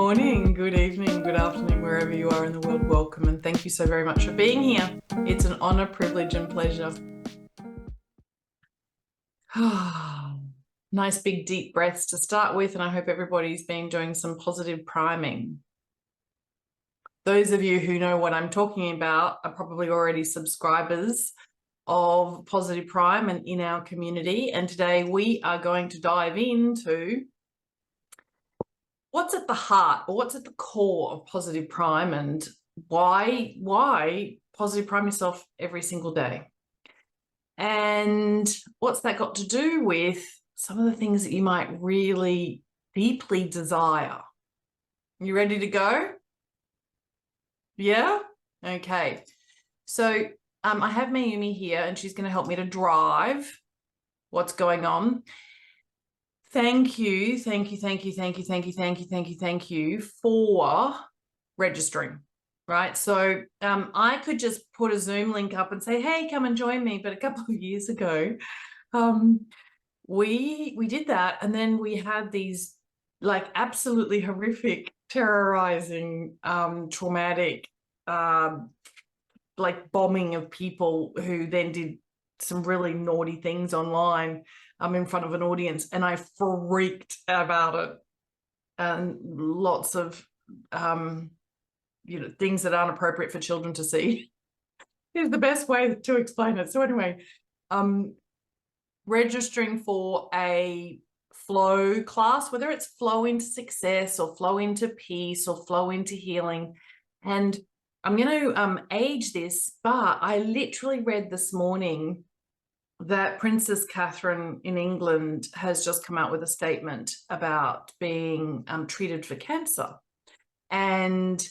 morning, good evening, good afternoon, wherever you are in the world, welcome, and thank you so very much for being here. It's an honor, privilege, and pleasure. Nice big deep breaths to start with, and I hope everybody's been doing some positive priming. Those of you who know what I'm talking about are probably already subscribers of Positive Prime and in our community, and today we are going to dive into what's at the heart or what's at the core of Positive Prime and why positive prime yourself every single day. And what's that got to do with some of the things that you might really deeply desire? You ready to go? Yeah? Okay. So I have Mayumi here and she's going to help me to drive what's going on. Thank you for registering, right? So I could just put a Zoom link up and say, hey, come and join me. But a couple of years ago, we did that. And then we had these like absolutely horrific, terrorizing, traumatic, like bombing of people who then did some really naughty things online in front of an audience, and I freaked about it, and lots of things that aren't appropriate for children to see is the best way to explain it. So anyway, registering for a flow class, whether it's flow into success or flow into peace or flow into healing. And I'm going to age this, but I literally read this morning that Princess Catherine in England has just come out with a statement about being treated for cancer. And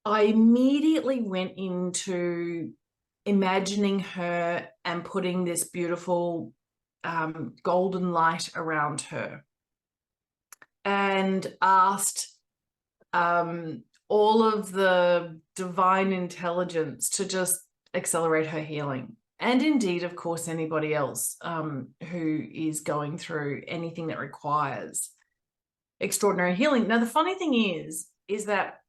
I immediately went into imagining her and putting this beautiful golden light around her, and asked all of the divine intelligence to just accelerate her healing. And indeed, of course, anybody else who is going through anything that requires extraordinary healing. Now, the funny thing is that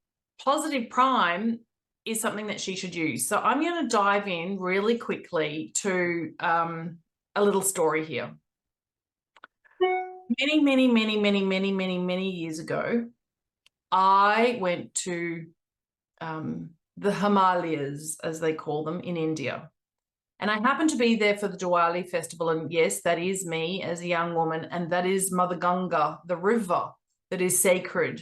Positive Prime is something that she should use. So I'm going to dive in really quickly to a little story here. Many years ago, I went to the Himalayas, as they call them, in India. And I happened to be there for the Diwali festival. And yes, that is me as a young woman. And that is Mother Ganga, the river that is sacred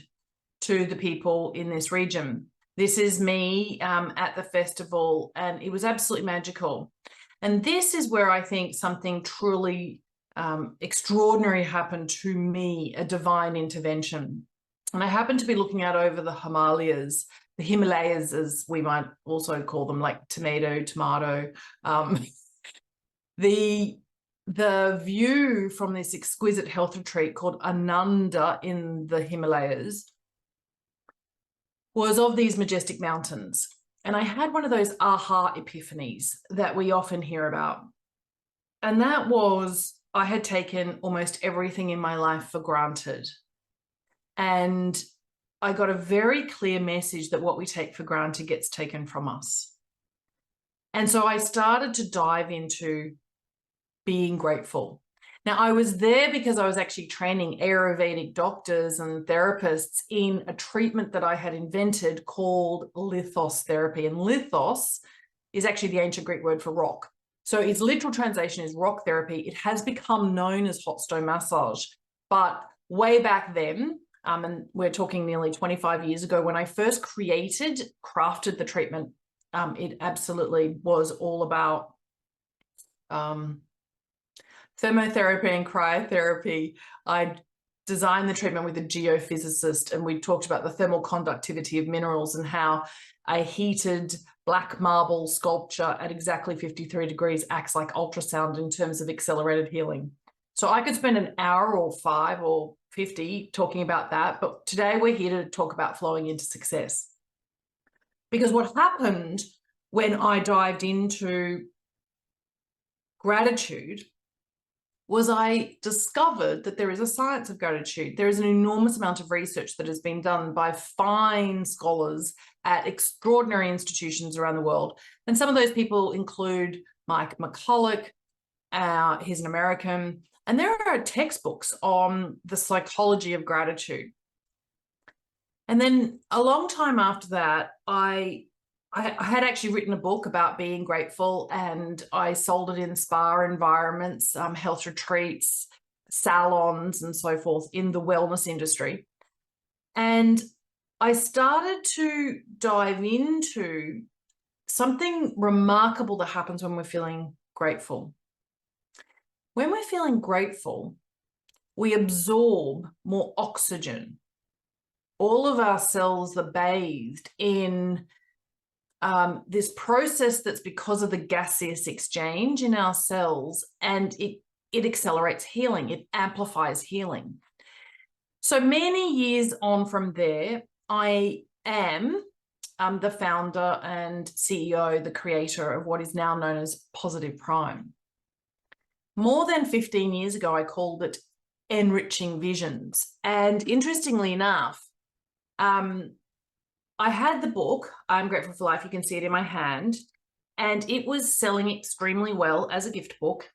to the people in this region. This is me at the festival, and it was absolutely magical. And this is where I think something truly extraordinary happened to me, a divine intervention. And I happened to be looking out over the Himalayas, as we might also call them, like tomato. The view from this exquisite health retreat called Ananda in the Himalayas was of these majestic mountains. And I had one of those aha epiphanies that we often hear about. And that was, I had taken almost everything in my life for granted. And I got a very clear message that what we take for granted gets taken from us. And so I started to dive into being grateful. Now, I was there because I was actually training Ayurvedic doctors and therapists in a treatment that I had invented called lithos therapy. And lithos is actually the ancient Greek word for rock. So its literal translation is rock therapy. It has become known as hot stone massage. But way back then, and we're talking nearly 25 years ago, when I first crafted the treatment, it absolutely was all about thermotherapy and cryotherapy. I designed the treatment with a geophysicist, and we talked about the thermal conductivity of minerals and how a heated black marble sculpture at exactly 53 degrees acts like ultrasound in terms of accelerated healing. So I could spend an hour or 5 or 50 talking about that, but today we're here to talk about flowing into success. Because what happened when I dived into gratitude was I discovered that there is a science of gratitude. There is an enormous amount of research that has been done by fine scholars at extraordinary institutions around the world. And some of those people include Mike McCulloch, he's an American, and there are textbooks on the psychology of gratitude. And then a long time after that, I had actually written a book about being grateful, and I sold it in spa environments, health retreats, salons, and so forth in the wellness industry. And I started to dive into something remarkable that happens when we're feeling grateful. When we're feeling grateful, we absorb more oxygen. All of our cells are bathed in this process that's because of the gaseous exchange in our cells, and it accelerates healing, it amplifies healing. So many years on from there, I am the founder and CEO, the creator of what is now known as Positive Prime. More than 15 years ago, I called it Enriching Visions. And interestingly enough, I had the book, I'm Grateful for Life, you can see it in my hand, and it was selling extremely well as a gift book.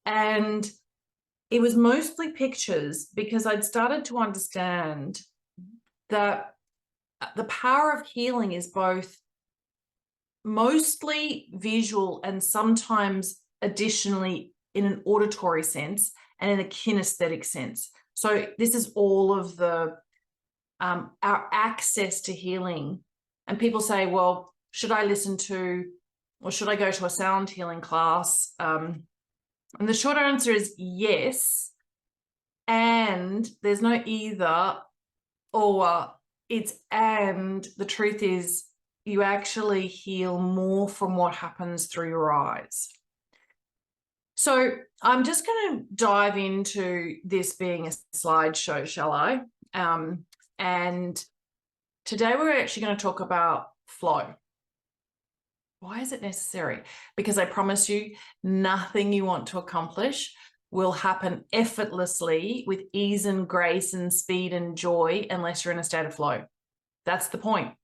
And it was mostly pictures because I'd started to understand that the power of healing is both mostly visual and sometimes additionally in an auditory sense and in a kinesthetic sense. So this is all of the our access to healing. And people say, well, should I listen to, or should I go to a sound healing class? And the short answer is yes. And there's no either or, it's and. The truth is you actually heal more from what happens through your eyes. So I'm just going to dive into this being a slideshow, shall I? And today we're actually going to talk about flow. Why is it necessary? Because I promise you, nothing you want to accomplish will happen effortlessly with ease and grace and speed and joy unless you're in a state of flow. That's the point.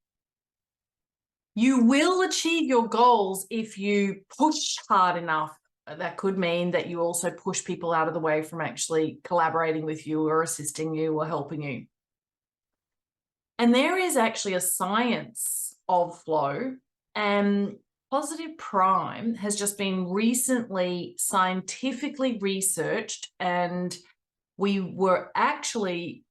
You will achieve your goals if you push hard enough. That could mean that you also push people out of the way from actually collaborating with you or assisting you or helping you. And there is actually a science of flow, and Positive Prime has just been recently scientifically researched, and we were actually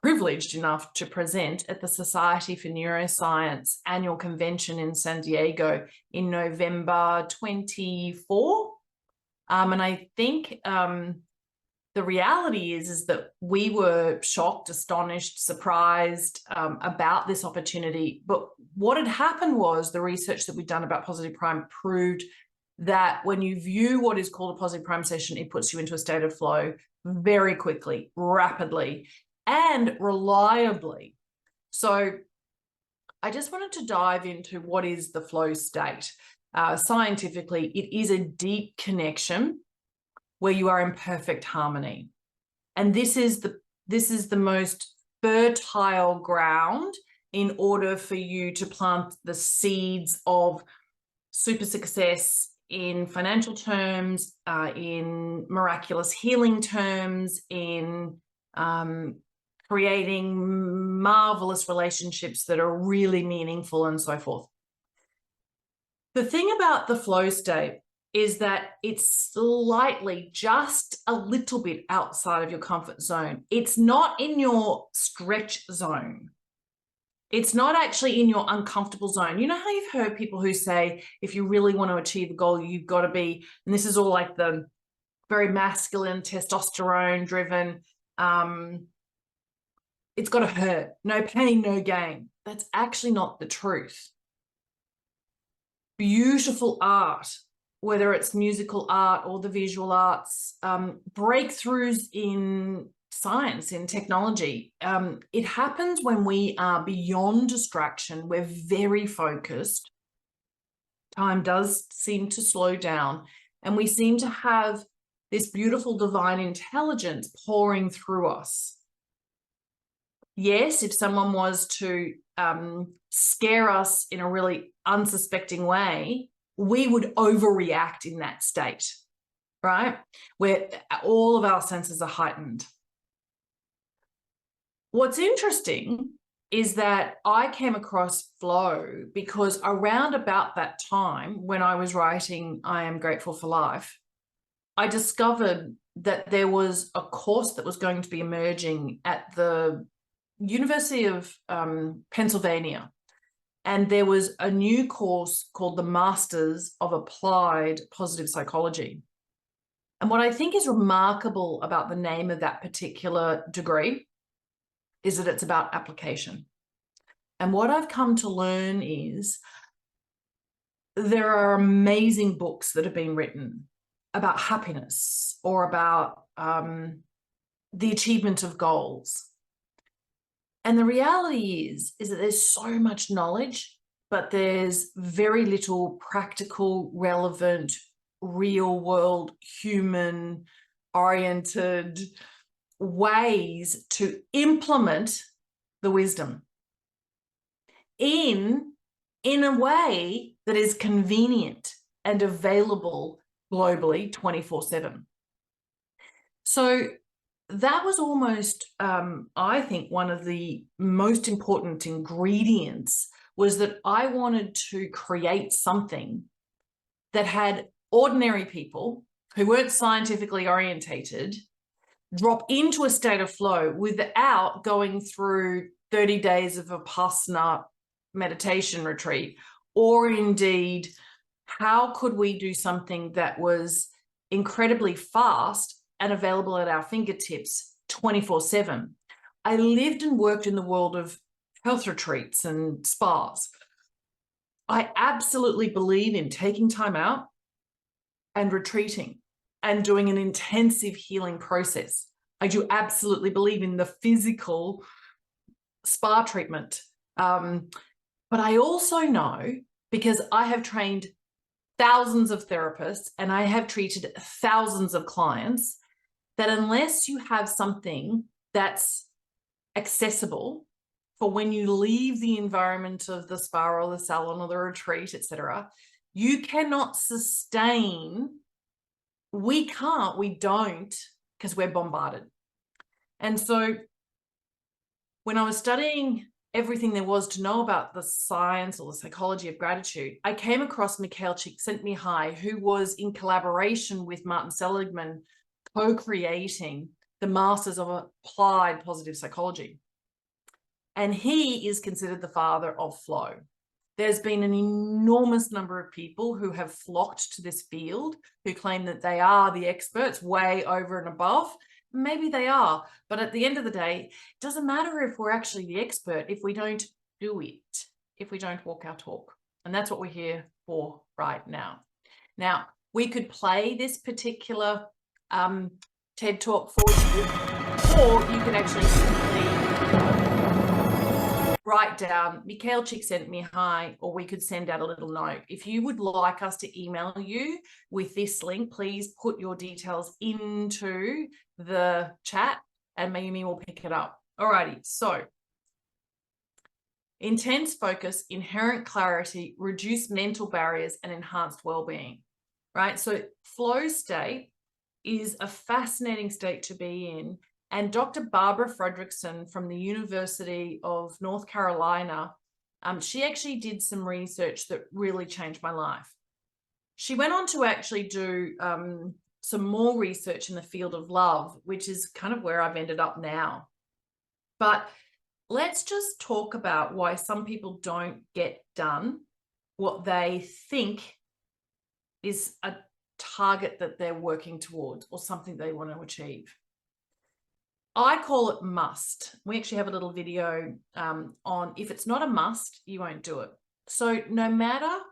privileged enough to present at the Society for Neuroscience annual convention in San Diego in November 24. And I think the reality is that we were shocked, astonished, surprised about this opportunity. But what had happened was the research that we'd done about Positive Prime proved that when you view what is called a Positive Prime session, it puts you into a state of flow very quickly, rapidly, and reliably. So I just wanted to dive into what is the flow state. Scientifically, it is a deep connection where you are in perfect harmony. And this is the most fertile ground in order for you to plant the seeds of super success in financial terms, in miraculous healing terms, in creating marvelous relationships that are really meaningful and so forth. The thing about the flow state is that it's slightly, just a little bit outside of your comfort zone. It's not in your stretch zone. It's not actually in your uncomfortable zone. You know how you've heard people who say, if you really want to achieve a goal, you've got to be, and this is all like the very masculine, testosterone driven, it's got to hurt, no pain, no gain. That's actually not the truth. Beautiful art, whether it's musical art or the visual arts, breakthroughs in science, in technology, it happens when we are beyond distraction. We're very focused. Time does seem to slow down, and we seem to have this beautiful divine intelligence pouring through us. Yes, if someone was to scare us in a really unsuspecting way, we would overreact in that state, right? Where all of our senses are heightened. What's interesting is that I came across flow because around about that time when I was writing I Am Grateful for Life, I discovered that there was a course that was going to be emerging at the University of Pennsylvania. And there was a new course called the Masters of Applied Positive Psychology. And what I think is remarkable about the name of that particular degree is that it's about application. And what I've come to learn is there are amazing books that have been written about happiness or about the achievement of goals. And the reality is that there's so much knowledge, but there's very little practical, relevant, real world, human oriented ways to implement the wisdom in a way that is convenient and available globally 24/7. So that was almost, I think, one of the most important ingredients was that I wanted to create something that had ordinary people who weren't scientifically orientated drop into a state of flow without going through 30 days of a Vipassana meditation retreat, or indeed, how could we do something that was incredibly fast and available at our fingertips 24/7. I lived and worked in the world of health retreats and spas. I absolutely believe in taking time out and retreating and doing an intensive healing process. I do absolutely believe in the physical spa treatment. But I also know, because I have trained thousands of therapists and I have treated thousands of clients, that unless you have something that's accessible for when you leave the environment of the spa or the salon or the retreat, etc., you cannot sustain. We don't, because we're bombarded. And so when I was studying everything there was to know about the science or the psychology of gratitude, I came across Mikhail Csikszentmihalyi, who was in collaboration with Martin Seligman, co-creating the Masters of Applied Positive Psychology. And he is considered the father of flow. There's been an enormous number of people who have flocked to this field, who claim that they are the experts way over and above. Maybe they are, but at the end of the day, it doesn't matter if we're actually the expert if we don't do it, if we don't walk our talk. And that's what we're here for right now. Now, we could play this particular TED Talk for you, or you can actually simply write down Mikhail Csikszentmihalyi, or we could send out a little note. If you would like us to email you with this link, please put your details into the chat and Mayumi will pick it up. Alrighty, so intense focus, inherent clarity, reduced mental barriers, and enhanced well-being, right? So flow state is a fascinating state to be in. And Dr. Barbara Fredrickson from the University of North Carolina, she actually did some research that really changed my life. She went on to actually do some more research in the field of love, which is kind of where I've ended up now. But let's just talk about why some people don't get done what they think is a target that they're working towards or something they want to achieve. I call it must. We actually have a little video on if it's not a must, you won't do it. So no matter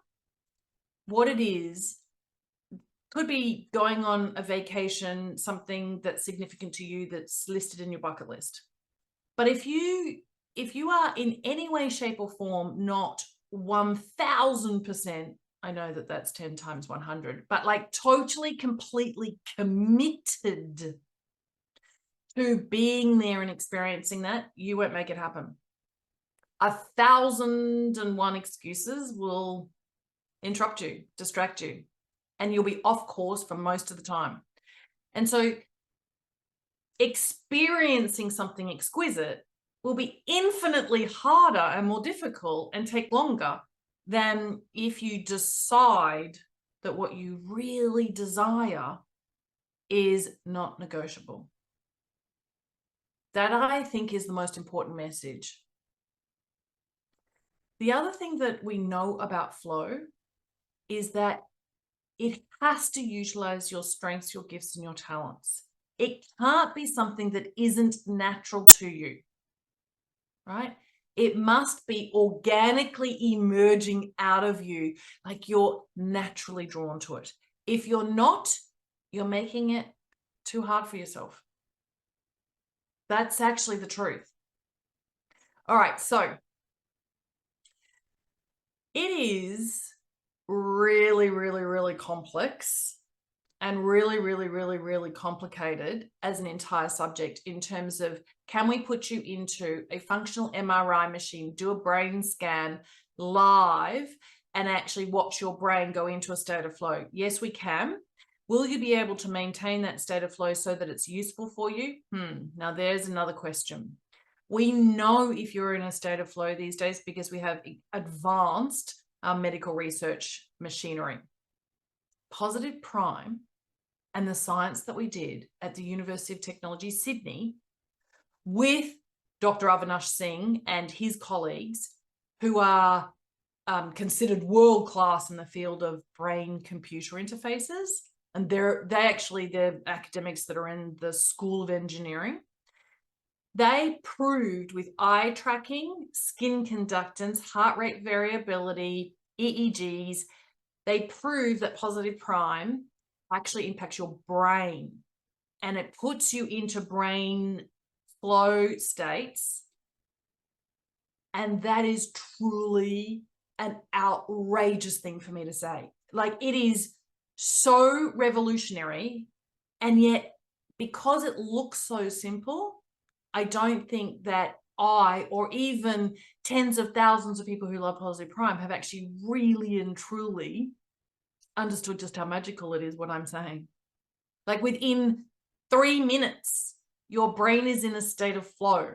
what it is, could be going on a vacation, something that's significant to you that's listed in your bucket list. But if you are in any way, shape or form not 1000% I know that that's 10 times 100, but like totally, completely committed to being there and experiencing that, you won't make it happen. 1,001 excuses will interrupt you, distract you, and you'll be off course for most of the time. And so experiencing something exquisite will be infinitely harder and more difficult and take longer than if you decide that what you really desire is not negotiable. That, I think, is the most important message. The other thing that we know about flow is that it has to utilize your strengths, your gifts, and your talents. It can't be something that isn't natural to you, right? It must be organically emerging out of you, like you're naturally drawn to it. If you're not, you're making it too hard for yourself. That's actually the truth. All right, so it is really, really, really complex and really, really, really, really complicated as an entire subject in terms of, can we put you into a functional MRI machine, do a brain scan live, and actually watch your brain go into a state of flow? Yes, we can. Will you be able to maintain that state of flow so that it's useful for you? Now there's another question. We know if you're in a state of flow these days because we have advanced medical research machinery. Positive Prime and the science that we did at the University of Technology, Sydney, with Dr. Avinash Singh and his colleagues, who are considered world-class in the field of brain-computer interfaces. And they're academics that are in the School of Engineering. They proved with eye tracking, skin conductance, heart rate variability, EEGs, they proved that Positive Prime actually impacts your brain, and it puts you into brain flow states. And that is truly an outrageous thing for me to say. Like, it is so revolutionary, and yet because it looks so simple, I don't think that I, or even tens of thousands of people who love Positive Prime, have actually really and truly understood just how magical it is, what I'm saying. Like, within 3 minutes, your brain is in a state of flow.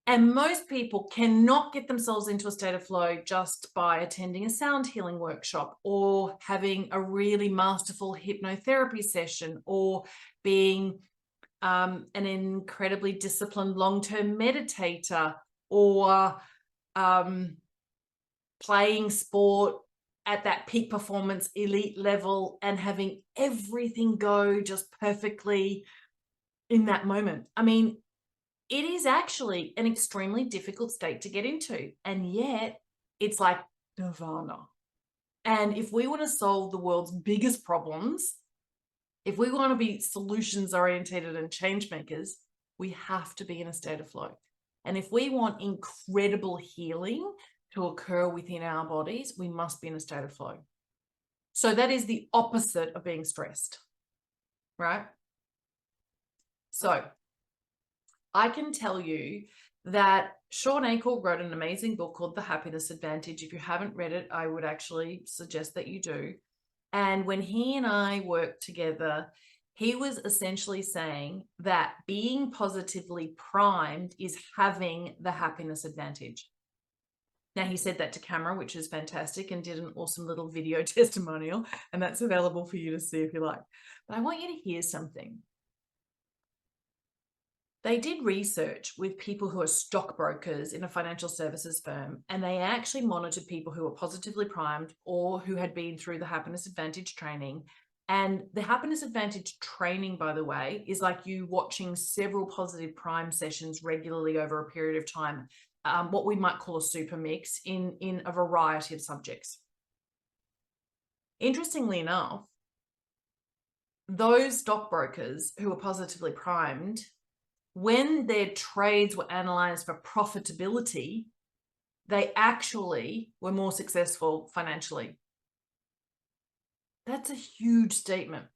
And most people cannot get themselves into a state of flow just by attending a sound healing workshop, or having a really masterful hypnotherapy session, or being an incredibly disciplined long-term meditator, or playing sport at that peak performance elite level and having everything go just perfectly in that moment. I mean, it is actually an extremely difficult state to get into, and yet it's like nirvana. And if we want to solve the world's biggest problems, if we want to be solutions orientated and change makers, we have to be in a state of flow. And if we want incredible healing to occur within our bodies, we must be in a state of flow. So that is the opposite of being stressed, right? So I can tell you that Shawn Achor wrote an amazing book called The Happiness Advantage. If you haven't read it, I would actually suggest that you do. And when he and I worked together, he was essentially saying that being positively primed is having the happiness advantage. Now, he said that to camera, which is fantastic, and did an awesome little video testimonial, and that's available for you to see if you like. But I want you to hear something. They did research with people who are stockbrokers in a financial services firm, and they actually monitored people who were positively primed or who had been through the Happiness Advantage training. And the Happiness Advantage training, by the way, is like you watching several Positive Prime sessions regularly over a period of time, what we might call a super mix in a variety of subjects. Interestingly enough, those stockbrokers who were positively primed, when their trades were analyzed for profitability, they actually were more successful financially That's a huge statement.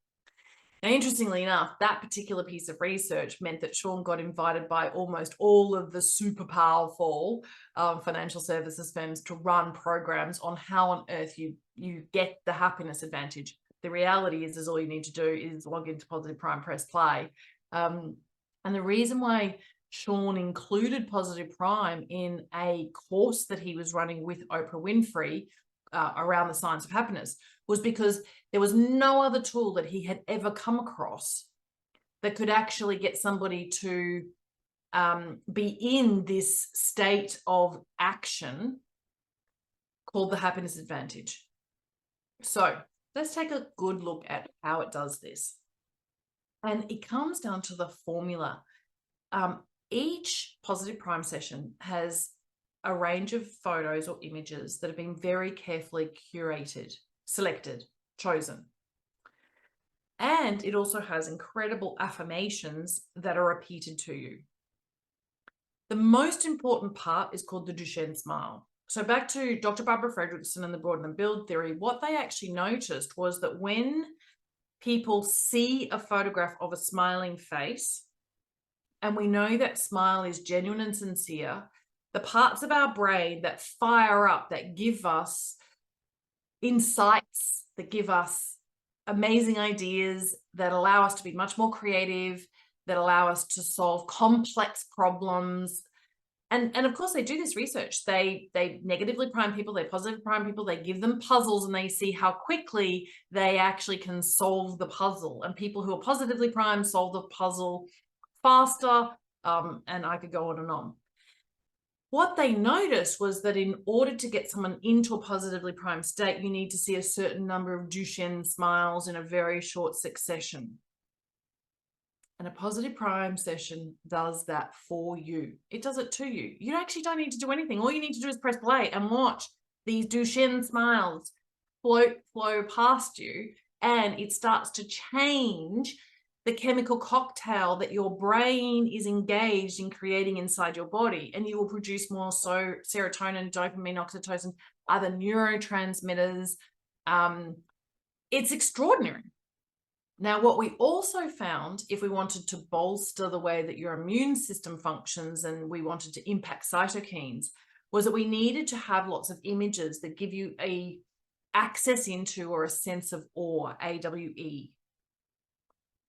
Now, interestingly enough, that particular piece of research meant that Sean got invited by almost all of the super powerful financial services firms to run programs on how on earth you get the happiness advantage. The reality is all you need to do is log into Positive Prime, press play. And the reason why Sean included Positive Prime in a course that he was running with Oprah Winfrey around the science of happiness was because there was no other tool that he had ever come across that could actually get somebody to be in this state of action called the happiness advantage. So let's take a good look at how it does this. And it comes down to the formula. Each Positive Prime session has a range of photos or images that have been very carefully curated, selected, chosen. And it also has incredible affirmations that are repeated to you. The most important part is called the Duchenne smile. So back to Dr. Barbara Fredrickson and the Broaden and Build theory, what they actually noticed was that when people see a photograph of a smiling face, and we know that smile is genuine and sincere, the parts of our brain that fire up, that give us insights, that give us amazing ideas, that allow us to be much more creative, that allow us to solve complex problems. And of course, they do this research. They negatively prime people, they positively prime people, they give them puzzles, and they see how quickly they actually can solve the puzzle. And people who are positively primed solve the puzzle faster, and I could go on and on. What they noticed was that in order to get someone into a positively primed state, you need to see a certain number of Duchenne smiles in a very short succession. And a Positive Prime session does that for you. It does it to you. You actually don't need to do anything. All you need to do is press play and watch these Duchenne smiles flow past you, and it starts to change the chemical cocktail that your brain is engaged in creating inside your body, and you will produce more serotonin, dopamine, oxytocin, other neurotransmitters. It's extraordinary. Now, what we also found, if we wanted to bolster the way that your immune system functions and we wanted to impact cytokines, was that we needed to have lots of images that give you a access into or a sense of awe, AWE.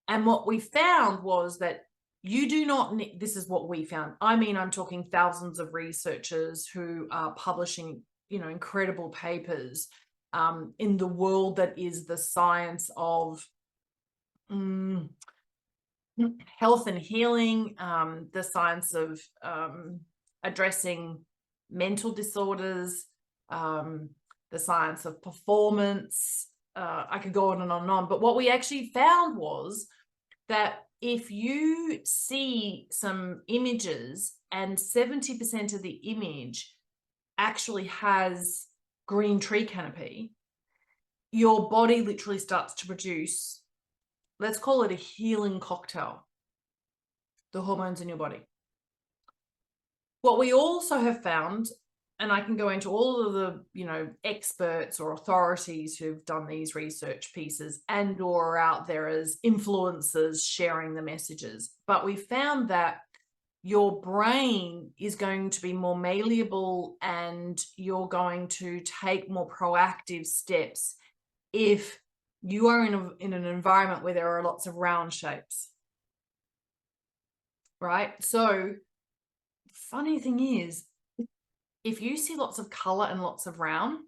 And what we found was that you do not need, this is what we found. I mean, I'm talking thousands of researchers who are publishing, incredible papers in the world that is the science of health and healing, the science of addressing mental disorders, the science of performance. I could go on and on and on. But what we actually found was that if you see some images and 70% of the image actually has green tree canopy, your body literally starts to produce, let's call it a healing cocktail, the hormones in your body. What we also have found, and I can go into all of the, experts or authorities who've done these research pieces and or are out there as influencers sharing the messages, but we found that your brain is going to be more malleable and you're going to take more proactive steps if you are in an environment where there are lots of round shapes, right? So funny thing is, if you see lots of color and lots of round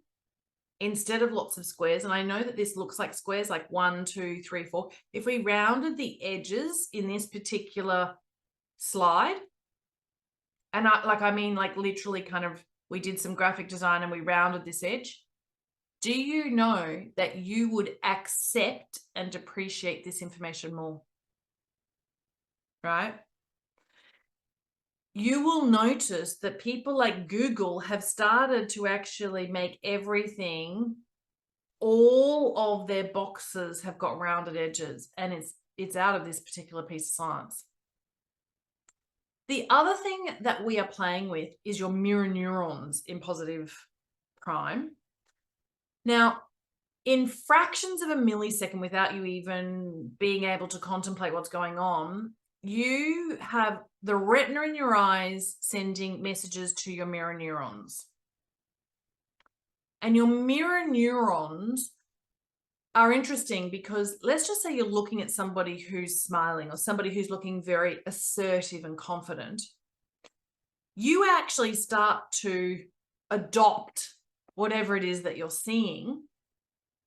instead of lots of squares, and I know that this looks like squares, like 1, 2, 3, 4, if we rounded the edges in this particular slide, and like literally kind of, we did some graphic design and we rounded this edge, do you know that you would accept and appreciate this information more, right? You will notice that people like Google have started to actually make everything, all of their boxes have got rounded edges, and it's out of this particular piece of science. The other thing that we are playing with is your mirror neurons in Positive Prime. Now, in fractions of a millisecond, without you even being able to contemplate what's going on, you have the retina in your eyes sending messages to your mirror neurons. And your mirror neurons are interesting because let's just say you're looking at somebody who's smiling or somebody who's looking very assertive and confident. You actually start to adopt whatever it is that you're seeing.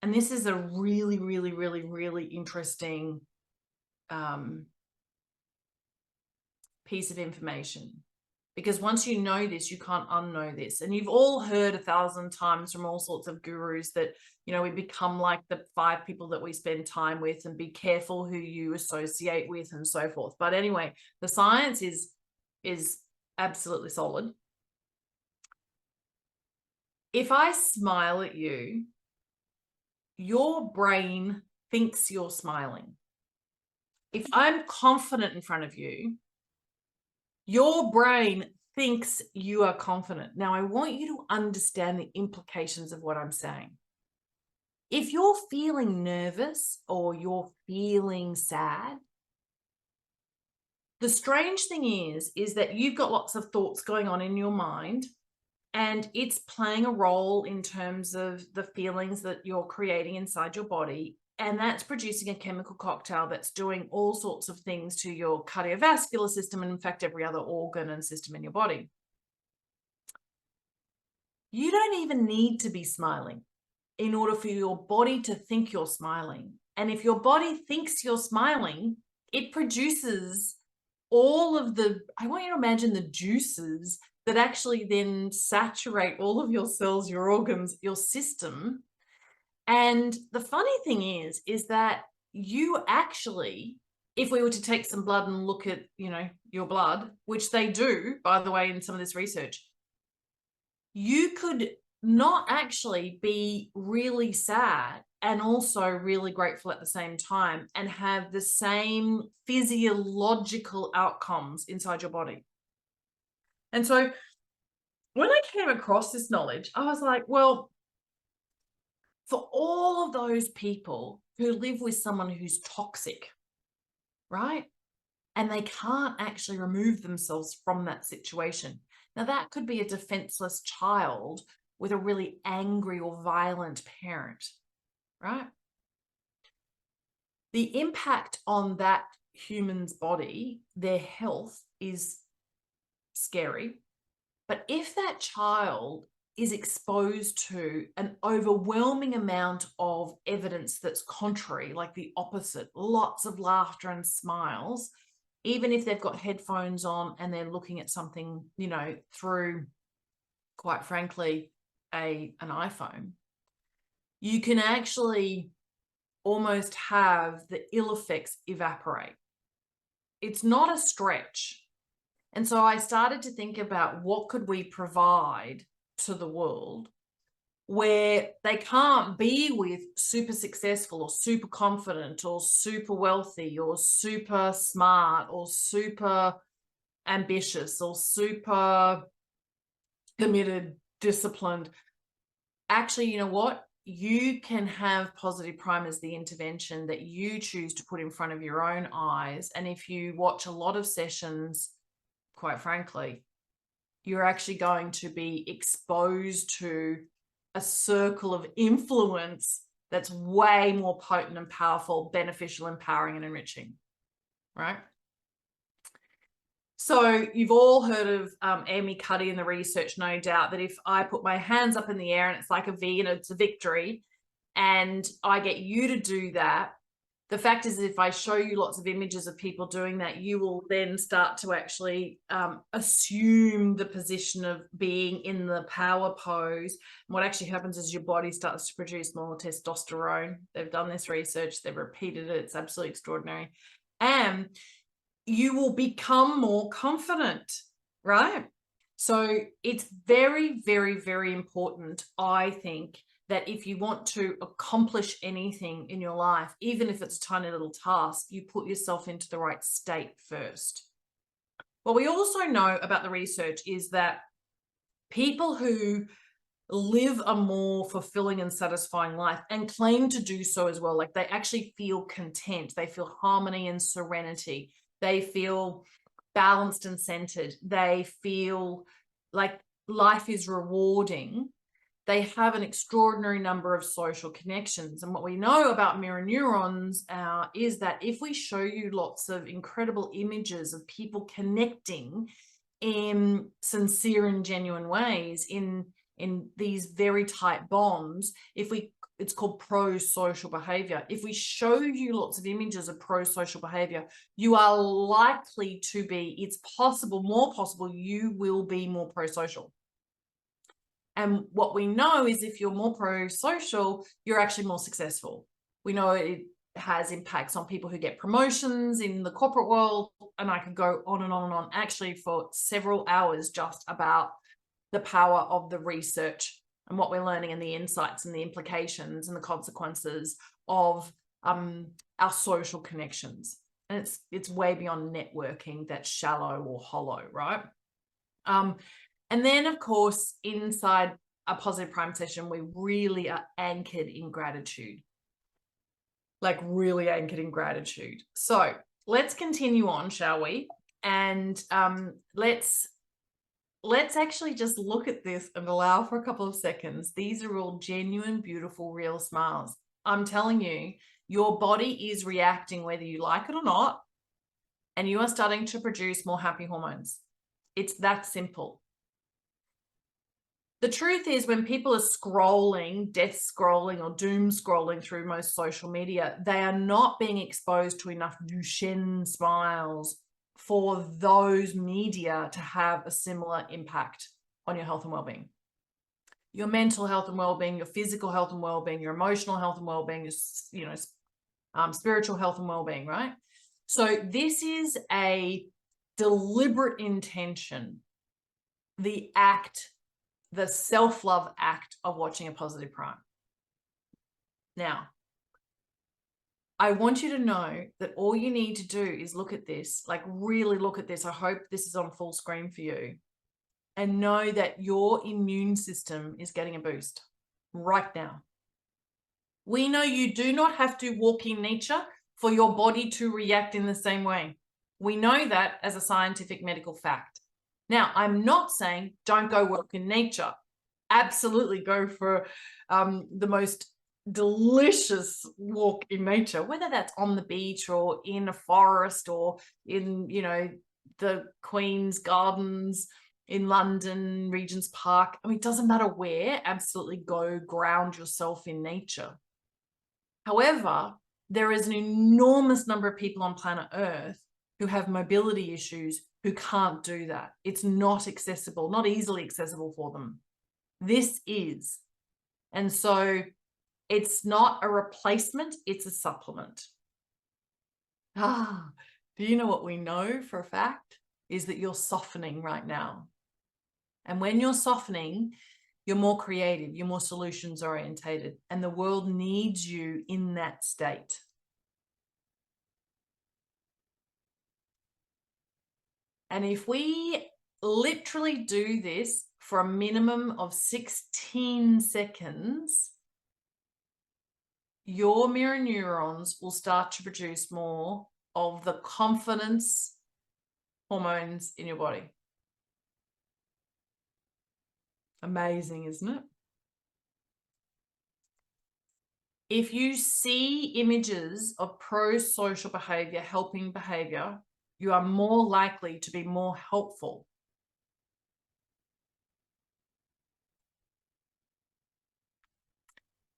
And this is a really, really, really, really interesting piece of information, because once you know this, you can't unknow this. And you've all heard 1,000 times from all sorts of gurus that, you know, we become like the 5 people that we spend time with, and be careful who you associate with and so forth. But anyway, the science is absolutely solid. If I smile at you, your brain thinks you're smiling. If I'm confident in front of you, your brain thinks you are confident. Now, I want you to understand the implications of what I'm saying. If you're feeling nervous or you're feeling sad, the strange thing is that you've got lots of thoughts going on in your mind, and it's playing a role in terms of the feelings that you're creating inside your body. And that's producing a chemical cocktail that's doing all sorts of things to your cardiovascular system, and in fact, every other organ and system in your body. You don't even need to be smiling in order for your body to think you're smiling. And if your body thinks you're smiling, it produces all of the, I want you to imagine the juices that actually then saturate all of your cells, your organs, your system. And the funny thing is that you actually, if we were to take some blood and look at, you know, your blood, which they do, by the way, in some of this research, you could not actually be really sad and also really grateful at the same time, and have the same physiological outcomes inside your body. And so when I came across this knowledge, I was like, well, for all of those people who live with someone who's toxic, right? And they can't actually remove themselves from that situation. Now, that could be a defenseless child with a really angry or violent parent, right? The impact on that human's body, their health, is scary. But if that child is exposed to an overwhelming amount of evidence that's contrary, like the opposite, lots of laughter and smiles, even if they've got headphones on and they're looking at something, you know, through, quite frankly, an iPhone, you can actually almost have the ill effects evaporate. It's not a stretch. And so I started to think about what could we provide to the world where they can't be with super successful or super confident or super wealthy or super smart or super ambitious or super committed, disciplined. Actually, you know what? You can have positive prime as the intervention that you choose to put in front of your own eyes. And if you watch a lot of sessions, quite frankly, you're actually going to be exposed to a circle of influence that's way more potent and powerful, beneficial, empowering, and enriching, right? So you've all heard of Amy Cuddy and the research, no doubt, that if I put my hands up in the air and it's like a V and it's a victory, and I get you to do that, the fact is that if I show you lots of images of people doing that, you will then start to actually assume the position of being in the power pose. And what actually happens is your body starts to produce more testosterone. They've done this research, they've repeated it, it's absolutely extraordinary. And you will become more confident, right? So it's very, very, very important, I think, that if you want to accomplish anything in your life, even if it's a tiny little task, you put yourself into the right state first. What we also know about the research is that people who live a more fulfilling and satisfying life and claim to do so as well. Like they actually feel content, they feel harmony and serenity, they feel balanced and centered, they feel like life is rewarding. They have an extraordinary number of social connections. And what we know about mirror neurons is that if we show you lots of incredible images of people connecting in sincere and genuine ways, in these very tight bonds, it's called pro-social behavior. If we show you lots of images of pro-social behavior, you are likely to be, it's possible, more possible, you will be more pro-social. And what we know is if you're more pro-social, you're actually more successful. We know it has impacts on people who get promotions in the corporate world. And I could go on and on and on actually for several hours just about the power of the research and what we're learning and the insights and the implications and the consequences of our social connections. And it's way beyond networking that's shallow or hollow, right? And then, of course, inside a positive prime session, we really are anchored in gratitude, like really anchored in gratitude. So let's continue on, shall we? And let's actually just look at this and allow for a couple of seconds. These are all genuine, beautiful, real smiles. I'm telling you, your body is reacting whether you like it or not, and you are starting to produce more happy hormones. It's that simple. The truth is, when people are scrolling, death scrolling or doom scrolling through most social media, they are not being exposed to enough Duchenne smiles for those media to have a similar impact on your health and well-being. Your mental health and well-being, your physical health and well-being, your emotional health and well-being, spiritual health and well-being, right? So this is a deliberate intention, the self-love act of watching a positive prime. Now, I want you to know that all you need to do is look at this, like really look at this. I hope this is on full screen for you, and know that your immune system is getting a boost right now. We know you do not have to walk in nature for your body to react in the same way. We know that as a scientific medical fact. Now, I'm not saying don't go walk in nature. Absolutely go for the most delicious walk in nature, whether that's on the beach or in a forest or in, the Queen's Gardens in London, Regent's Park. I mean, it doesn't matter where, absolutely go ground yourself in nature. However, there is an enormous number of people on planet Earth who have mobility issues who can't do that. It's not accessible, not easily accessible for them. This is. And so it's not a replacement, it's a supplement. Do you know what we know for a fact? Is that you're softening right now. And when you're softening, you're more creative, you're more solutions orientated, and the world needs you in that state. And if we literally do this for a minimum of 16 seconds, your mirror neurons will start to produce more of the confidence hormones in your body. Amazing, isn't it? If you see images of pro-social behavior, helping behavior, you are more likely to be more helpful.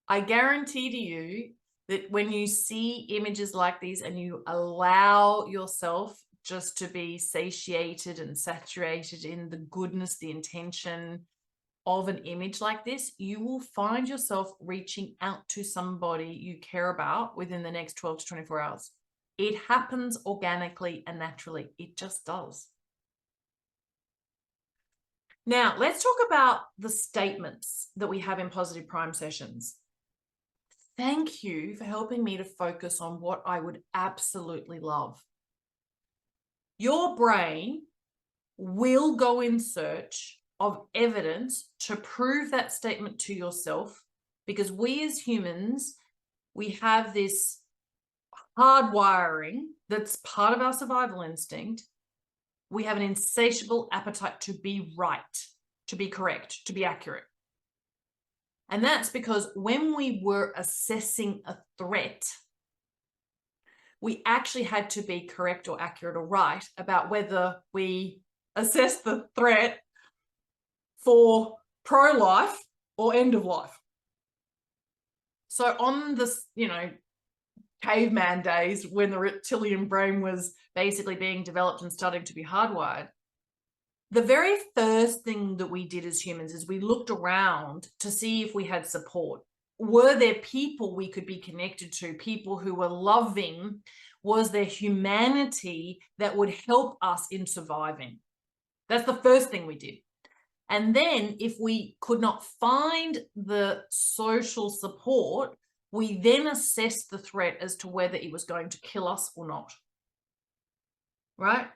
I guarantee to you that when you see images like these and you allow yourself just to be satiated and saturated in the goodness, the intention of an image like this, you will find yourself reaching out to somebody you care about within the next 12 to 24 hours. It happens organically and naturally. It just does. Now, let's talk about the statements that we have in positive prime sessions. Thank you for helping me to focus on what I would absolutely love. Your brain will go in search of evidence to prove that statement to yourself, because we as humans, we have this hardwiring that's part of our survival instinct. We have an insatiable appetite to be right, to be correct, to be accurate. And that's because when we were assessing a threat, we actually had to be correct or accurate or right about whether we assess the threat for pro-life or end of life. So on this, caveman days when the reptilian brain was basically being developed and starting to be hardwired, the very first thing that we did as humans is we looked around to see if we had support. Were there people we could be connected to, people who were loving? Was there humanity that would help us in surviving? That's the first thing we did. And then if we could not find the social support, we then assessed the threat as to whether it was going to kill us or not, right?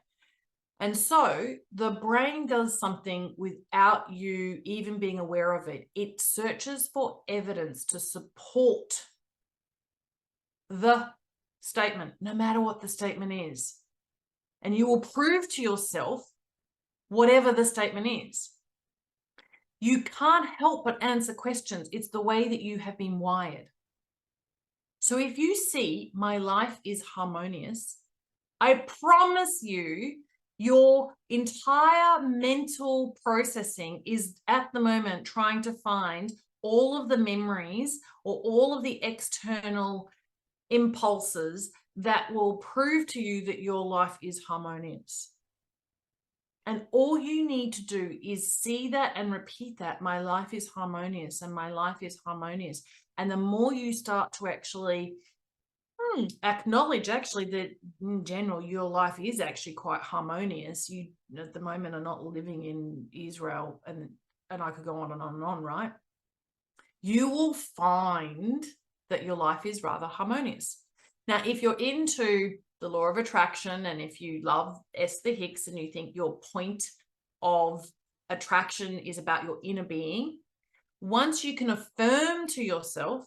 And so the brain does something without you even being aware of it. It searches for evidence to support the statement, no matter what the statement is. And you will prove to yourself whatever the statement is. You can't help but answer questions. It's the way that you have been wired. So if you see my life is harmonious, I promise you, your entire mental processing is at the moment trying to find all of the memories or all of the external impulses that will prove to you that your life is harmonious. And all you need to do is see that and repeat that. My life is harmonious and my life is harmonious. And the more you start to actually acknowledge actually that in general, your life is actually quite harmonious. You at the moment are not living in Israel, and I could go on and on and on, right? You will find that your life is rather harmonious. Now, if you're into the law of attraction, and if you love Esther Hicks and you think your point of attraction is about your inner being, once you can affirm to yourself,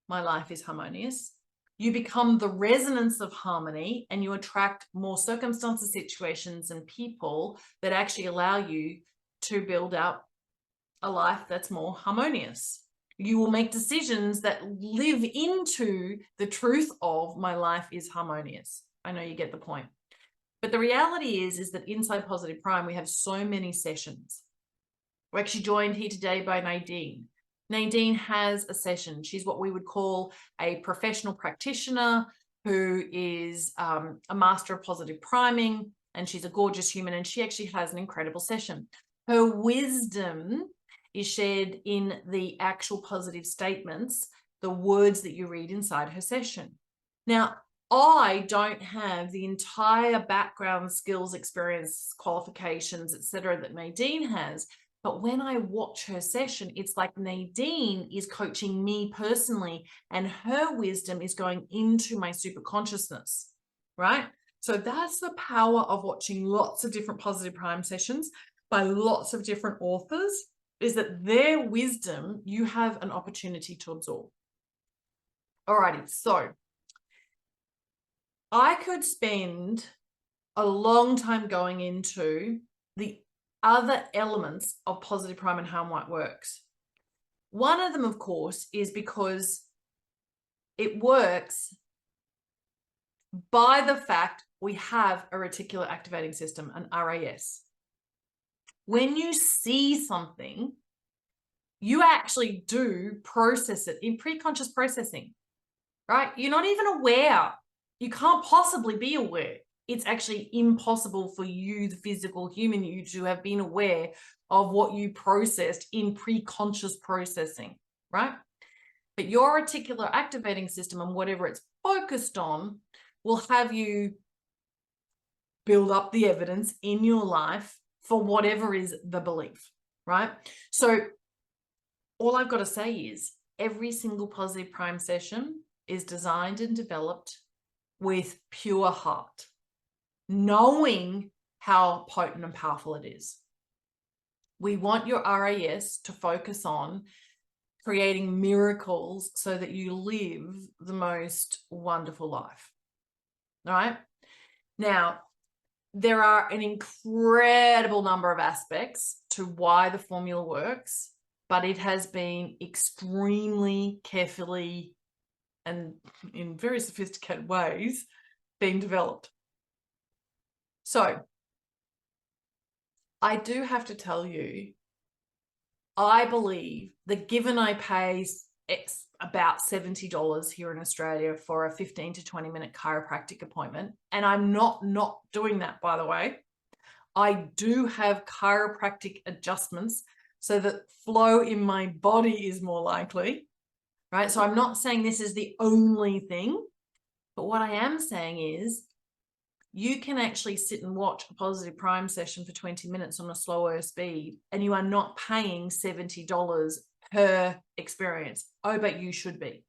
my life is harmonious, you become the resonance of harmony and you attract more circumstances, situations, and people that actually allow you to build out a life that's more harmonious. You will make decisions that live into the truth of my life is harmonious. I know you get the point. But the reality is that inside Positive Prime, we have so many sessions. We're actually joined here today by Nadine. Nadine has a session. She's what we would call a professional practitioner who is a master of positive priming, and she's a gorgeous human, and she actually has an incredible session. Her wisdom is shared in the actual positive statements, the words that you read inside her session. Now, I don't have the entire background, skills, experience, qualifications, etc., that Nadine has. But when I watch her session, it's like Nadine is coaching me personally, and her wisdom is going into my super consciousness, right? So that's the power of watching lots of different Positive Prime sessions by lots of different authors, is that their wisdom you have an opportunity to absorb. Alrighty, so I could spend a long time going into the other elements of Positive Prime and how it works. One of them, of course, is because it works by the fact we have a reticular activating system, an RAS. When you see something, you actually do process it in pre-conscious processing, right? You're not even aware. You can't possibly be aware. It's actually impossible for you, the physical human you, to have been aware of what you processed in pre-conscious processing, right? But your reticular activating system and whatever it's focused on will have you build up the evidence in your life for whatever is the belief, right? So all I've got to say is every single Positive Prime session is designed and developed with pure heart, knowing how potent and powerful it is. We want your RAS to focus on creating miracles so that you live the most wonderful life. All right. Now, there are an incredible number of aspects to why the formula works, but it has been extremely carefully and in very sophisticated ways being developed. So I do have to tell you, I believe that given I pay about $70 here in Australia for a 15 to 20 minute chiropractic appointment, and I'm not doing that, by the way, I do have chiropractic adjustments so that flow in my body is more likely, right? So I'm not saying this is the only thing, but what I am saying is you can actually sit and watch a Positive Prime session for 20 minutes on a slower speed, and you are not paying $70 per experience. Oh, but you should be,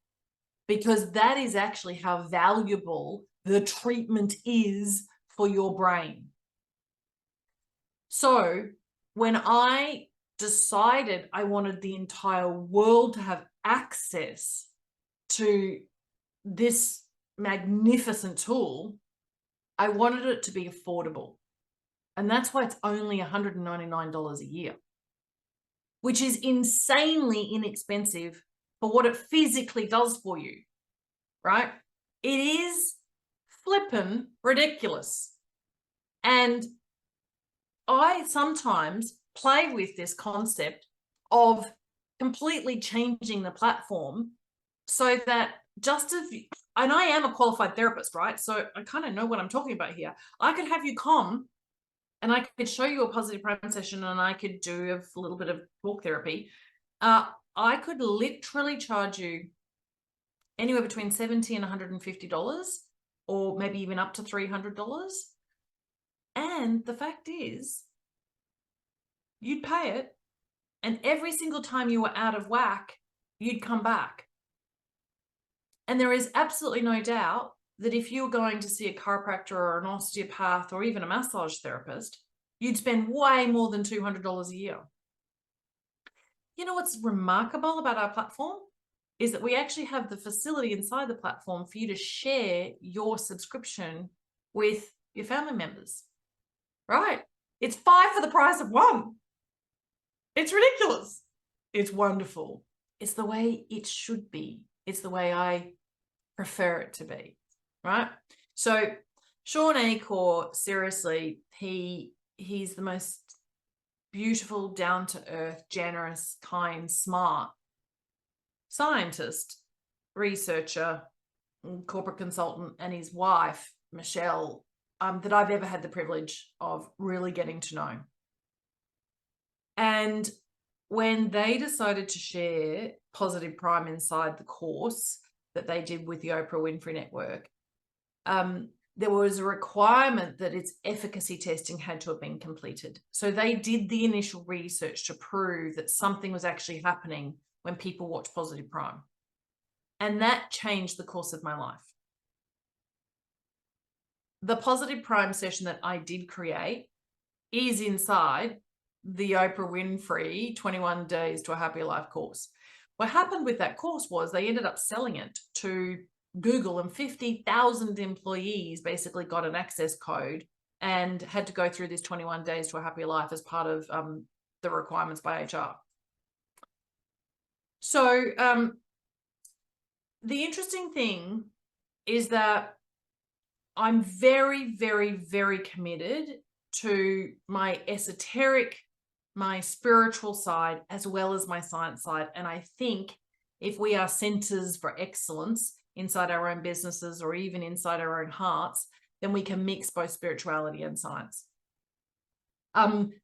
because that is actually how valuable the treatment is for your brain. So when I decided I wanted the entire world to have access to this magnificent tool, I wanted it to be affordable. And that's why it's only $199 a year, which is insanely inexpensive for what it physically does for you, right? It is flippin' ridiculous. And I sometimes play with this concept of completely changing the platform so that just as, and I am a qualified therapist, right? So I kind of know what I'm talking about here. I could have you come and I could show you a Positive Prime session, and I could do a little bit of talk therapy. I could literally charge you anywhere between $70 and $150, or maybe even up to $300. And the fact is, you'd pay it, and every single time you were out of whack, you'd come back. And there is absolutely no doubt that if you were going to see a chiropractor or an osteopath or even a massage therapist, you'd spend way more than $200 a year. You know what's remarkable about our platform is that we actually have the facility inside the platform for you to share your subscription with your family members, right? It's 5 for the price of 1. It's ridiculous. It's wonderful. It's the way it should be. It's the way I prefer it to be, right? So Shawn Achor, seriously, he's the most beautiful, down-to-earth, generous, kind, smart scientist, researcher, corporate consultant, and his wife, Michelle, that I've ever had the privilege of really getting to know. And when they decided to share Positive Prime inside the course that they did with the Oprah Winfrey Network, there was a requirement that its efficacy testing had to have been completed. So they did the initial research to prove that something was actually happening when people watch Positive Prime. And that changed the course of my life. The Positive Prime session that I did create is inside the Oprah Winfrey 21 Days to a Happier Life course. What happened with that course was they ended up selling it to Google, and 50,000 employees basically got an access code and had to go through this 21 Days to a Happier Life as part of the requirements by HR. So the interesting thing is that I'm very, very, very committed to my esoteric, my spiritual side, as well as my science side. And I think if we are centers for excellence inside our own businesses or even inside our own hearts, then we can mix both spirituality and science.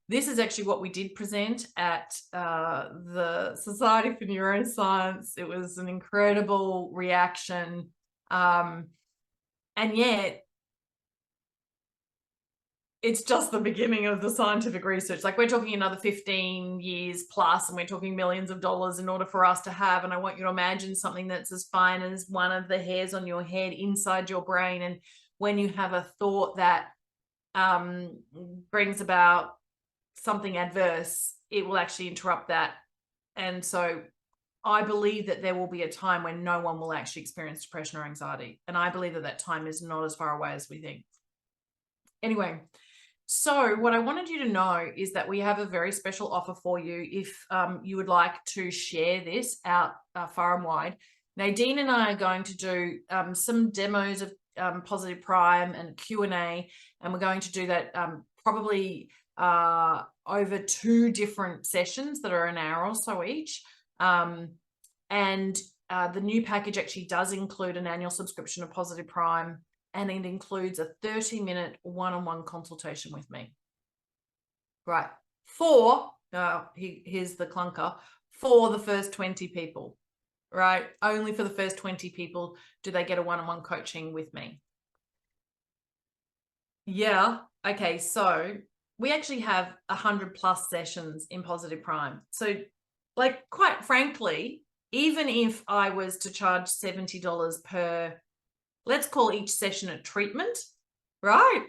This is actually what we did present at the Society for Neuroscience. It was an incredible reaction. And yet, it's just the beginning of the scientific research. Like, we're talking another 15 years plus, and we're talking millions of dollars in order for us to have. And I want you to imagine something that's as fine as one of the hairs on your head inside your brain. And when you have a thought that brings about something adverse, it will actually interrupt that. And so I believe that there will be a time when no one will actually experience depression or anxiety. And I believe that that time is not as far away as we think. Anyway, so what I wanted you to know is that we have a very special offer for you if you would like to share this out far and wide. Nadine and I are going to do some demos of Positive Prime and Q&A, and we're going to do that probably over 2 different sessions that are an hour or so each. The new package actually does include an annual subscription of Positive Prime, and it includes a 30-minute one-on-one consultation with me. Right. Here's the clunker, for the first 20 people, right? Only for the first 20 people do they get a one-on-one coaching with me. Yeah. Okay. So we actually have 100+ sessions in Positive Prime. So, like, quite frankly, even if I was to charge $70 per, let's call each session a treatment, right?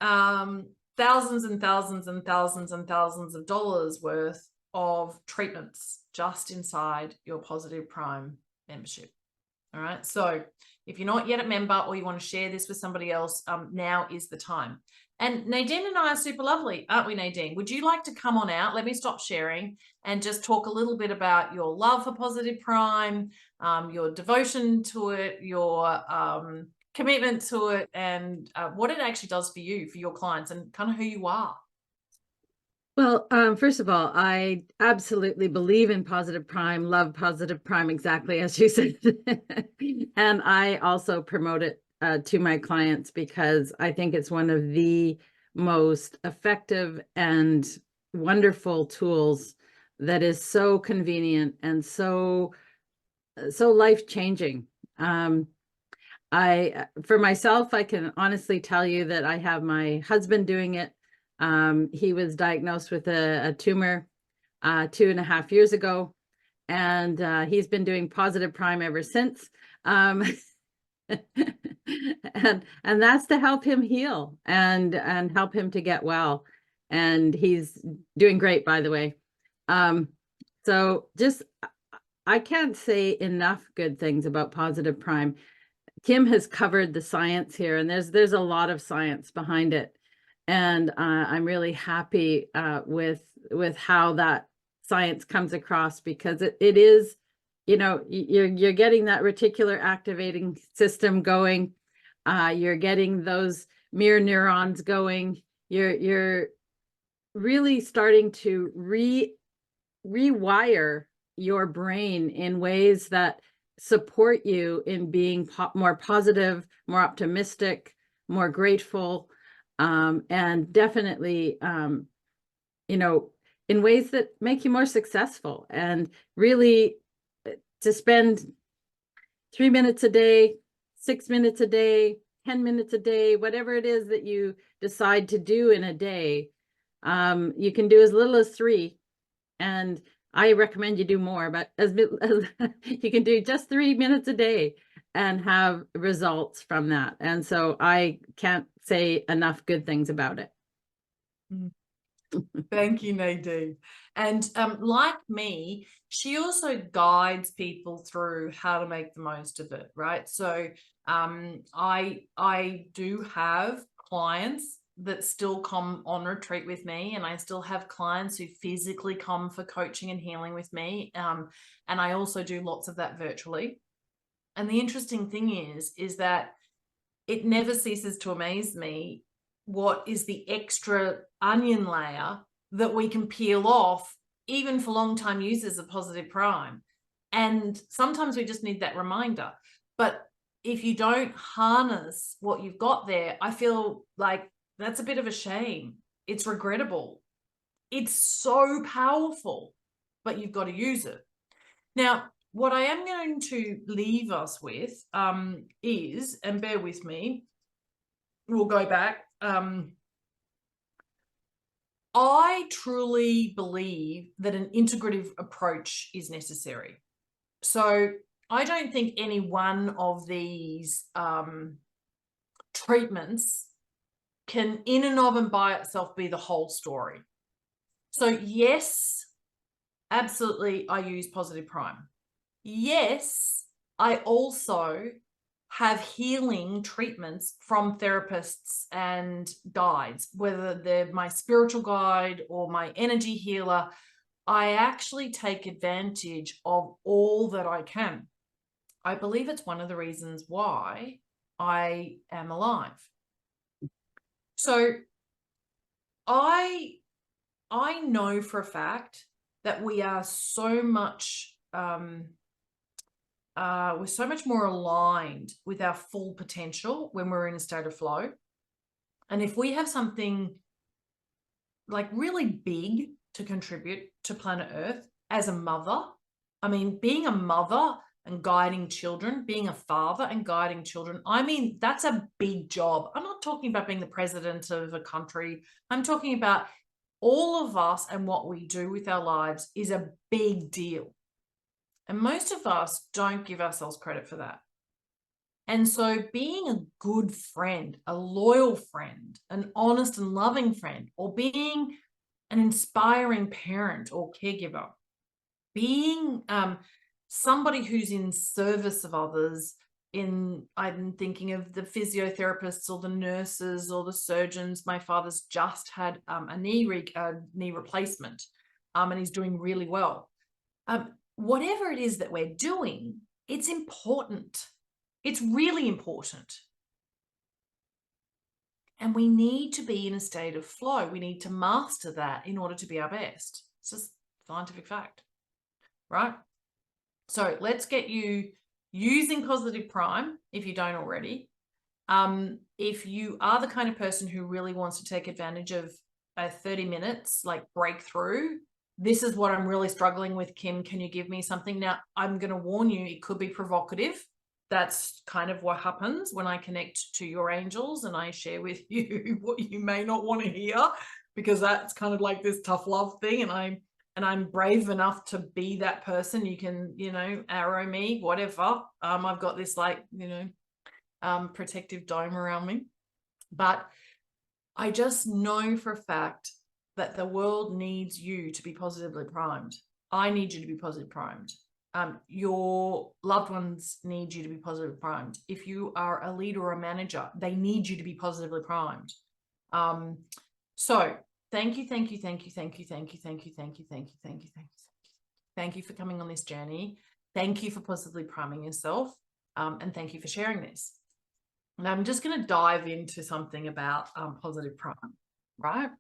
Thousands and thousands and thousands and thousands of dollars worth of treatments just inside your Positive Prime membership. All right. So if you're not yet a member or you want to share this with somebody else, now is the time. And Nadine and I are super lovely, aren't we, Nadine? Would you like to come on out? Let me stop sharing and just talk a little bit about your love for Positive Prime, your devotion to it, your commitment to it, and what it actually does for you, for your clients, and kind of who you are. Well, first of all, I absolutely believe in Positive Prime, love Positive Prime, exactly as you said. And I also promote it to my clients because I think it's one of the most effective and wonderful tools that is so convenient and so life-changing. For myself, I can honestly tell you that I have my husband doing it. He was diagnosed with a tumor 2.5 years ago, and he's been doing Positive Prime ever since. And that's to help him heal and help him to get well. And he's doing great, by the way. So just, I can't say enough good things about Positive Prime. Kim has covered the science here, and there's a lot of science behind it. And I'm really happy with how that science comes across, because it is, you know, you're getting that reticular activating system going. You're getting those mirror neurons going. You're really starting to rewire your brain in ways that support you in being more positive, more optimistic, more grateful, and definitely, you know, in ways that make you more successful. And really, to spend 3 minutes a day, 6 minutes a day, 10 minutes a day, whatever it is that you decide to do in a day, you can do as little as 3. And I recommend you do more, but as you can do just 3 minutes a day and have results from that. And so I can't say enough good things about it. Thank you, Nadine. And like me, she also guides people through how to make the most of it, right? So I do have clients that still come on retreat with me, and I still have clients who physically come for coaching and healing with me. And I also do lots of that virtually. And the interesting thing is that it never ceases to amaze me what is the extra onion layer that we can peel off, even for long-time users of Positive Prime. And sometimes we just need that reminder. But if you don't harness what you've got there, I feel like that's a bit of a shame. It's regrettable. It's so powerful, but you've got to use it. Now, what I am going to leave us with is, and bear with me, we'll go back. I truly believe that an integrative approach is necessary. So I don't think any one of these treatments can in and of and by itself be the whole story. So yes, absolutely, I use Positive Prime. Yes, I also have healing treatments from therapists and guides, whether they're my spiritual guide or my energy healer. I actually take advantage of all that I can. I believe it's one of the reasons why I am alive. So I know for a fact that we are so much we're so much more aligned with our full potential when we're in a state of flow. And if we have something like really big to contribute to planet Earth as a mother, I mean, being a mother and guiding children, being a father and guiding children, I mean, that's a big job. I'm not talking about being the president of a country. I'm talking about all of us, and what we do with our lives is a big deal. And most of us don't give ourselves credit for that. And so being a good friend, a loyal friend, an honest and loving friend, or being an inspiring parent or caregiver, being somebody who's in service of others, I'm thinking of the physiotherapists or the nurses or the surgeons. My father's just had a knee replacement, and he's doing really well. Whatever it is that we're doing, it's important. It's really important. And we need to be in a state of flow. We need to master that in order to be our best. It's just scientific fact, right? So let's get you using Positive Prime if you don't already. If you are the kind of person who really wants to take advantage of a 30 minutes like breakthrough, this is what I'm really struggling with, Kim. Can you give me something? Now, I'm going to warn you, it could be provocative. That's kind of what happens when I connect to your angels and I share with you what you may not want to hear, because that's kind of like this tough love thing. And I'm brave enough to be that person. You can, arrow me, whatever. I've got this protective dome around me. But I just know for a fact that the world needs you to be positively primed. I need you to be positive primed. Your loved ones need you to be positively primed. If you are a leader or a manager, they need you to be positively primed. So thank you, thank you, thank you, thank you, thank you, thank you, thank you, thank you, thank you, thank you. Thank you for coming on this journey. Thank you for positively priming yourself. And thank you for sharing this. And I'm just going to dive into something about positive prime, right?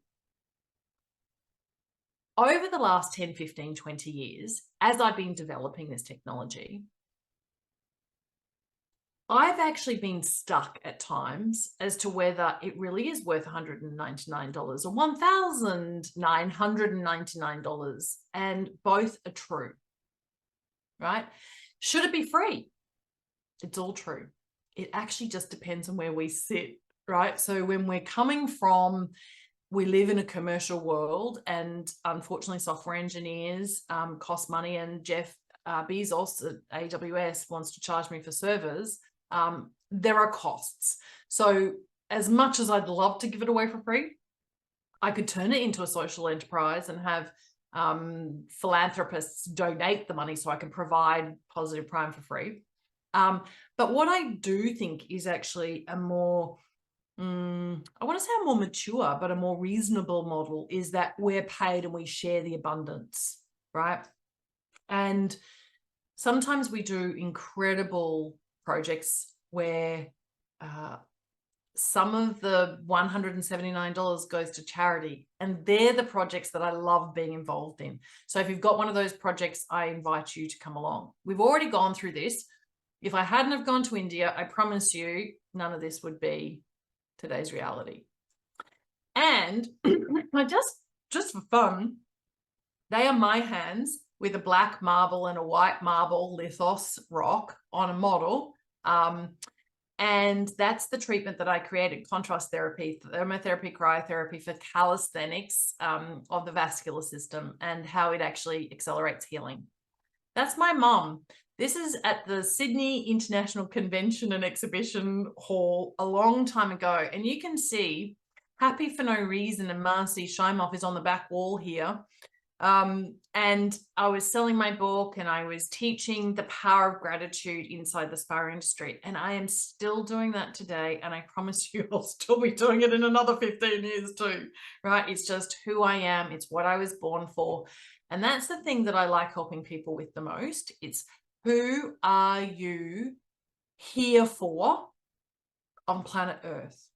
Over the last 10, 15, 20 years, as I've been developing this technology, I've actually been stuck at times as to whether it really is worth $199 or $1,999, and both are true, right? Should it be free? It's all true. It actually just depends on where we sit, right? So when we're coming from, we live in a commercial world, and unfortunately software engineers cost money, and Jeff Bezos at AWS wants to charge me for servers. There are costs. So as much as I'd love to give it away for free, I could turn it into a social enterprise and have philanthropists donate the money so I can provide Positive Prime for free. But what I do think is actually a more, I want to say a more mature, but a more reasonable model is that we're paid and we share the abundance, right? And sometimes we do incredible projects where some of the $179 goes to charity, and they're the projects that I love being involved in. So if you've got one of those projects, I invite you to come along. We've already gone through this. If I hadn't have gone to India, I promise you none of this would be today's reality. And I just for fun, they are my hands with a black marble and a white marble lithos rock on a model. And that's the treatment that I created: contrast therapy, thermotherapy, cryotherapy for calisthenics of the vascular system, and how it actually accelerates healing. That's my mom. This is at the Sydney International Convention and Exhibition Hall a long time ago. And you can see Happy for No Reason, and Marcy Shimoff is on the back wall here. And I was selling my book and I was teaching the power of gratitude inside the spa industry. And I am still doing that today. And I promise you, I'll still be doing it in another 15 years too, right? It's just who I am. It's what I was born for. And that's the thing that I like helping people with the most. It's who are you here for on planet Earth?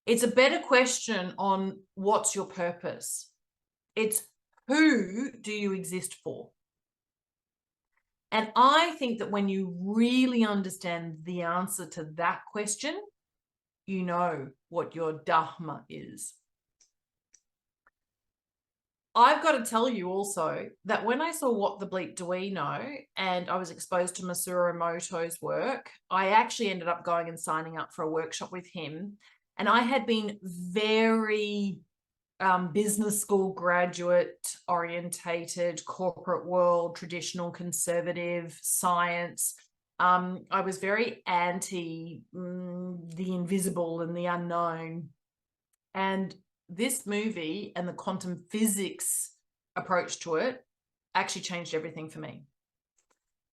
It's a better question on what's your purpose. It's who do you exist for? And I think that when you really understand the answer to that question, you know what your Dharma is. I've got to tell you also that when I saw What the Bleep Do We Know and I was exposed to Masaru Emoto's work, I actually ended up going and signing up for a workshop with him. And I had been very business school graduate orientated, corporate world, traditional conservative science. I was very anti the invisible and the unknown. And this movie and the quantum physics approach to it actually changed everything for me.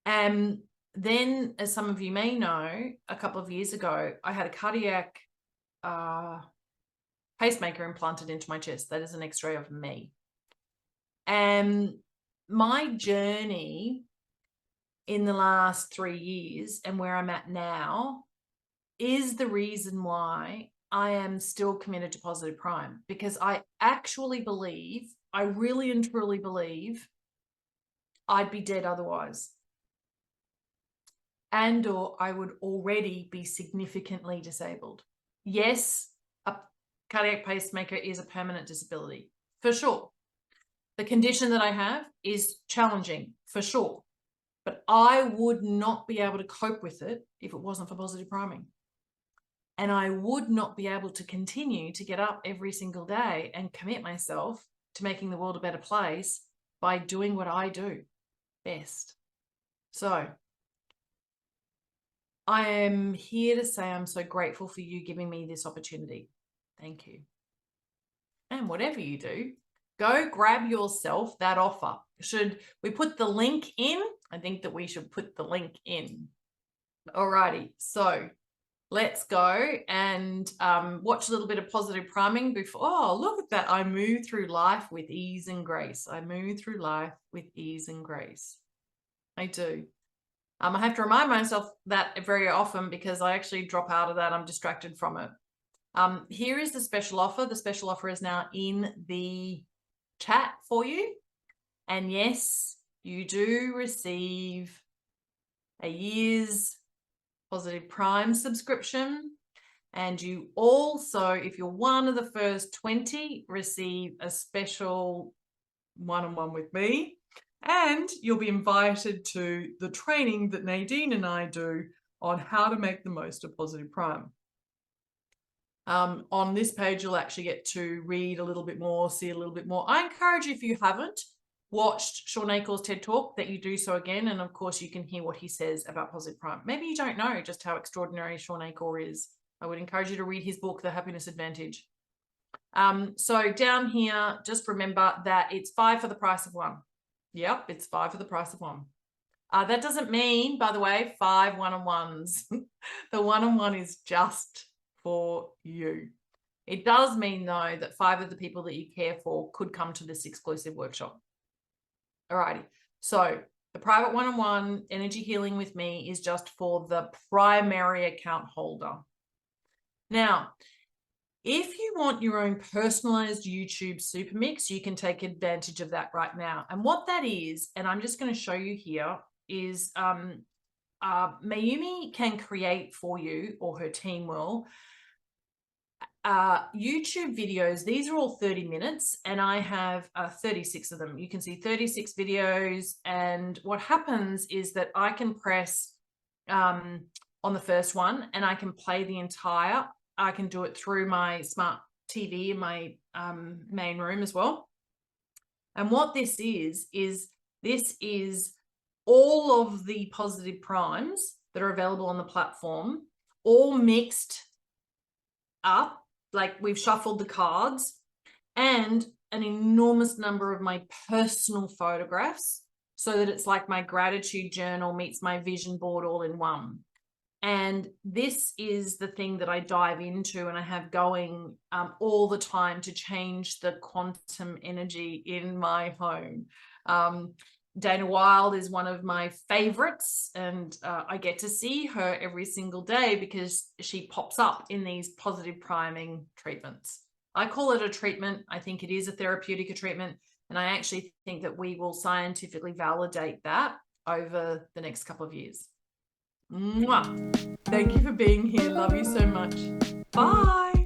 And then, as some of you may know, a couple of years ago, I had a cardiac pacemaker implanted into my chest. That is an X-ray of me. And my journey in the last 3 years and where I'm at now is the reason why I am still committed to Positive Prime, because I actually believe, I really and truly believe I'd be dead otherwise. And or I would already be significantly disabled. Yes, a cardiac pacemaker is a permanent disability, for sure. The condition that I have is challenging, for sure. But I would not be able to cope with it if it wasn't for Positive Priming. And I would not be able to continue to get up every single day and commit myself to making the world a better place by doing what I do best. So I am here to say I'm so grateful for you giving me this opportunity. Thank you. And whatever you do, go grab yourself that offer. Should we put the link in? I think that we should put the link in. Alrighty, so let's go and watch a little bit of Positive Priming before. Oh, look at that. I move through life with ease and grace. I move through life with ease and grace. I do. I have to remind myself that very often because I actually drop out of that. I'm distracted from it. Here is the special offer. The special offer is now in the chat for you. And yes, you do receive a year's Positive Prime subscription. And you also, if you're one of the first 20, receive a special one-on-one with me. And you'll be invited to the training that Nadine and I do on how to make the most of Positive Prime. On this page, you'll actually get to read a little bit more, see a little bit more. I encourage you, if you haven't watched Shawn Achor's TED Talk, that you do so again. And of course, you can hear what he says about Positive Prime. Maybe you don't know just how extraordinary Shawn Achor is. I would encourage you to read his book, The Happiness Advantage. So down here, just remember that it's 5 for the price of 1. Yep, it's 5 for the price of 1. That doesn't mean, by the way, 5 one-on-ones. The one-on-one is just for you. It does mean, though, that 5 of the people that you care for could come to this exclusive workshop. Alrighty, so the private one-on-one energy healing with me is just for the primary account holder. Now, if you want your own personalized YouTube super mix, you can take advantage of that right now. And what that is, and I'm just going to show you here, is Mayumi can create for you, or her team will, YouTube videos. These are all 30 minutes and I have 36 of them. You can see 36 videos, and what happens is that I can press on the first one and I can play the entire. I can do it through my smart TV in my main room as well. And what this is all of the Positive Primes that are available on the platform, all mixed up, like we've shuffled the cards, and an enormous number of my personal photographs, so that it's like my gratitude journal meets my vision board all in one. And this is the thing that I dive into and I have going all the time to change the quantum energy in my home. Dana Wilde is one of my favorites, and I get to see her every single day because she pops up in these positive priming treatments. I call it a treatment. I think it is a therapeutic treatment. And I actually think that we will scientifically validate that over the next couple of years. Mwah. Thank you for being here. Love you so much. Bye.